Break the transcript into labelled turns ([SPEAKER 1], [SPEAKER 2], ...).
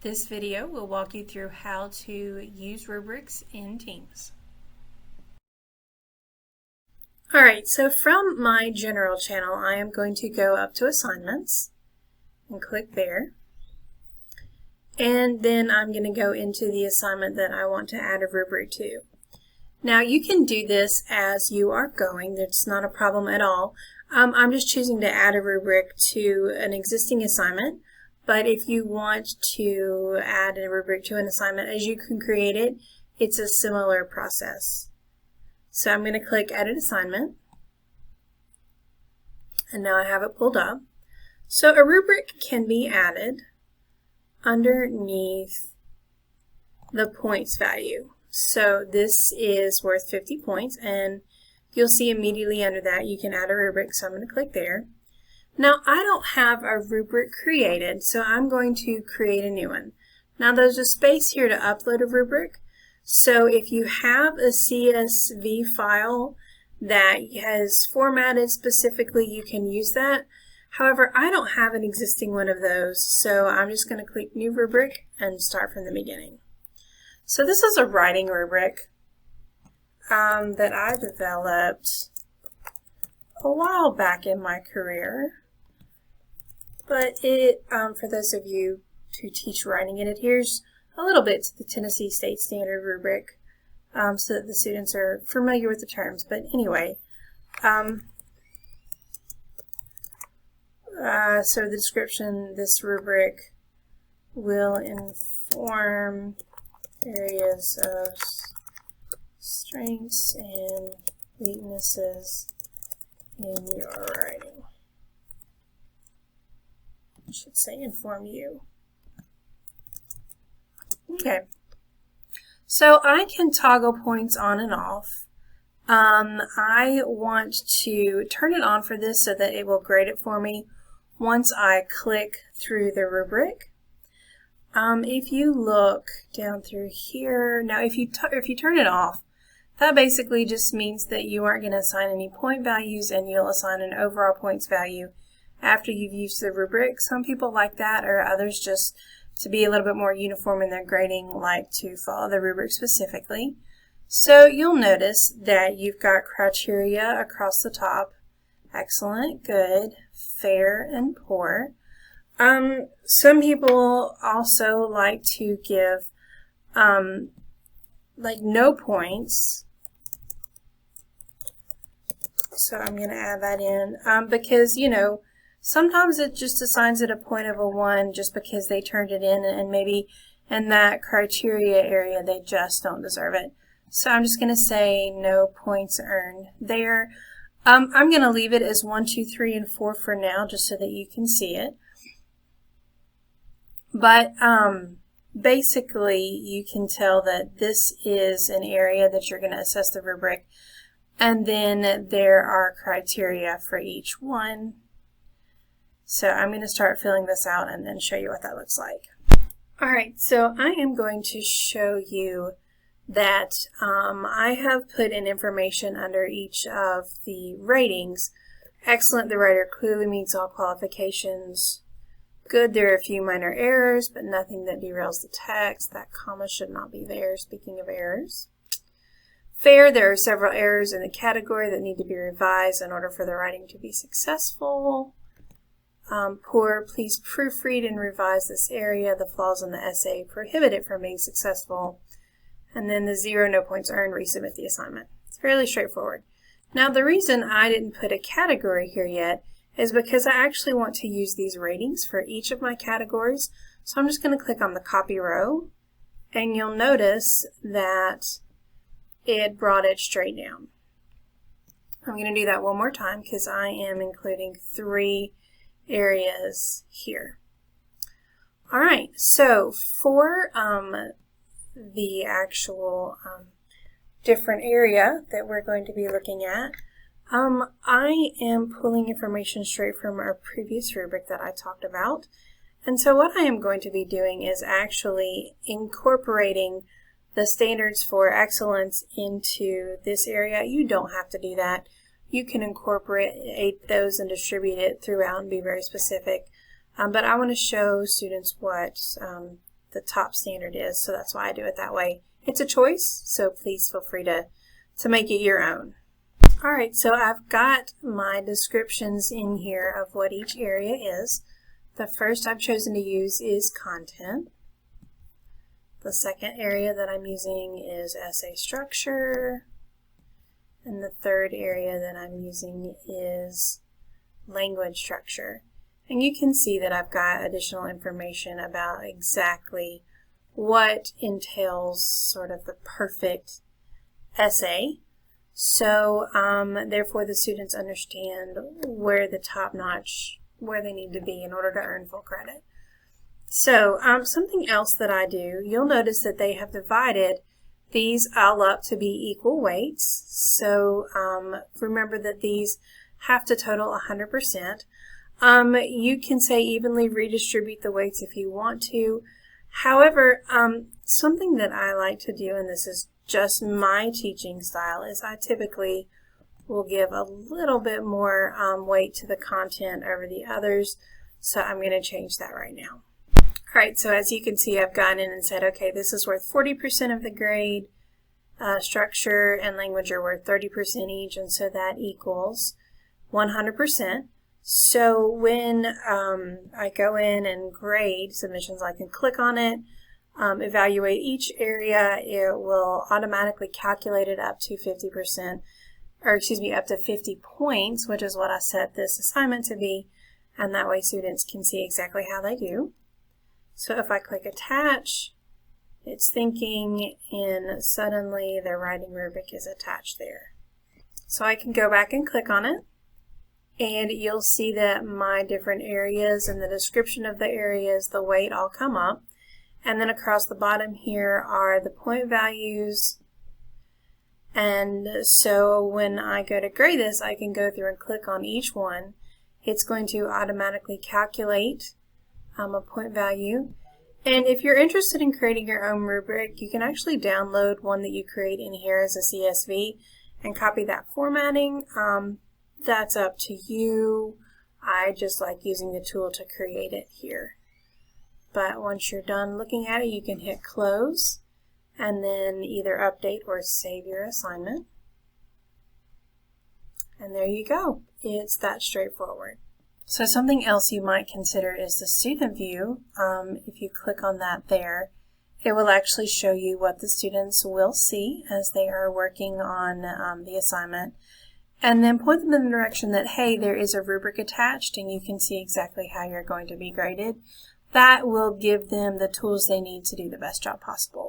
[SPEAKER 1] This video will walk you through how to use rubrics in Teams. Alright, so from my general channel, I am going to go up to Assignments and click there. And then I'm going to go into the assignment that I want to add a rubric to. Now you can do this as you are going. That's not a problem at all. I'm just choosing to add a rubric to an existing assignment. But if you want to add a rubric to an assignment as you can create it, it's a similar process. So I'm going to click Edit Assignment. And now I have it pulled up. So a rubric can be added underneath the points value. So this is worth 50 points, and you'll see immediately under that you can add a rubric, so I'm going to click there. Now I don't have a rubric created, so I'm going to create a new one. Now there's a space here to upload a rubric, so if you have a CSV file that has formatted specifically, you can use that. However, I don't have an existing one of those, so I'm just going to click New Rubric and start from the beginning. So this is a writing rubric that I developed a while back in my career, but it, for those of you who teach writing, it adheres a little bit to the Tennessee State Standard rubric so that the students are familiar with the terms. But anyway, so the description, this rubric will inform areas of strengths and weaknesses in your writing. I should say inform you. Okay. So I can toggle points on and off. I want to turn it on for this so that it will grade it for me once I click through the rubric. If you look down through here, now if you turn it off, that basically just means that you aren't going to assign any point values and you'll assign an overall points value after you've used the rubric. Some people like that, or others just to be a little bit more uniform in their grading like to follow the rubric specifically. So you'll notice that you've got criteria across the top: excellent, good, fair, and poor. Some people also like to give like no points. So I'm going to add that in because, you know, sometimes it just assigns it a point of a 1 just because they turned it in, and maybe in that criteria area they just don't deserve it. So I'm just going to say no points earned there. I'm going to leave it as 1, 2, 3, and 4 for now just so that you can see it. But basically you can tell that this is an area that you're going to assess the rubric, and then there are criteria for each one. So I'm going to start filling this out and then show you what that looks like. Alright, so I am going to show you that I have put in information under each of the ratings. Excellent, the writer clearly meets all qualifications. Good, there are a few minor errors, but nothing that derails the text. That comma should not be there, speaking of errors. Fair, there are several errors in the category that need to be revised in order for the writing to be successful. Poor, please proofread and revise this area. The flaws in the essay prohibit it from being successful. And then the 0, no points earned, resubmit the assignment. It's fairly straightforward. Now the reason I didn't put a category here yet is because I actually want to use these ratings for each of my categories. So I'm just going to click on the copy row, and you'll notice that it brought it straight down. I'm going to do that one more time because I am including 3 areas here. Alright, so for the actual different area that we're going to be looking at, I am pulling information straight from our previous rubric that I talked about. And so what I am going to be doing is actually incorporating the standards for excellence into this area. You don't have to do that. You can incorporate those and distribute it throughout and be very specific. But I want to show students what the top standard is, so that's why I do it that way. It's a choice, so please feel free to make it your own. Alright, so I've got my descriptions in here of what each area is. The first I've chosen to use is content. The second area that I'm using is essay structure. And the third area that I'm using is language structure. And you can see that I've got additional information about exactly what entails sort of the perfect essay. So therefore the students understand where the top notch, where they need to be in order to earn full credit. So something else that I do, you'll notice that they have divided these all up to be equal weights. So remember that these have to total 100%. You can say evenly redistribute the weights if you want to. However, something that I like to do, and this is just my teaching style, is I typically will give a little bit more weight to the content over the others. So I'm going to change that right now. Alright, so as you can see, I've gone in and said, okay, this is worth 40% of the grade, structure and language are worth 30% each, and so that equals 100%. So when I go in and grade submissions, I can click on it, evaluate each area. It will automatically calculate it up to 50%, or excuse me, up to 50 points, which is what I set this assignment to be, and that way students can see exactly how they do. So if I click attach, it's thinking, and suddenly the writing rubric is attached there. So I can go back and click on it, and you'll see that my different areas and the description of the areas, the weight, all come up. And then across the bottom here are the point values. And so when I go to grade this, I can go through and click on each one. It's going to automatically calculate a point value. And if you're interested in creating your own rubric, you can actually download one that you create in here as a CSV and copy that formatting. That's up to you. I just like using the tool to create it here. But once you're done looking at it, you can hit close and then either update or save your assignment. And there you go. It's that straightforward. So something else you might consider is the student view. If you click on that there, it will actually show you what the students will see as they are working on the assignment. And then point them in the direction that, hey, there is a rubric attached and you can see exactly how you're going to be graded. That will give them the tools they need to do the best job possible.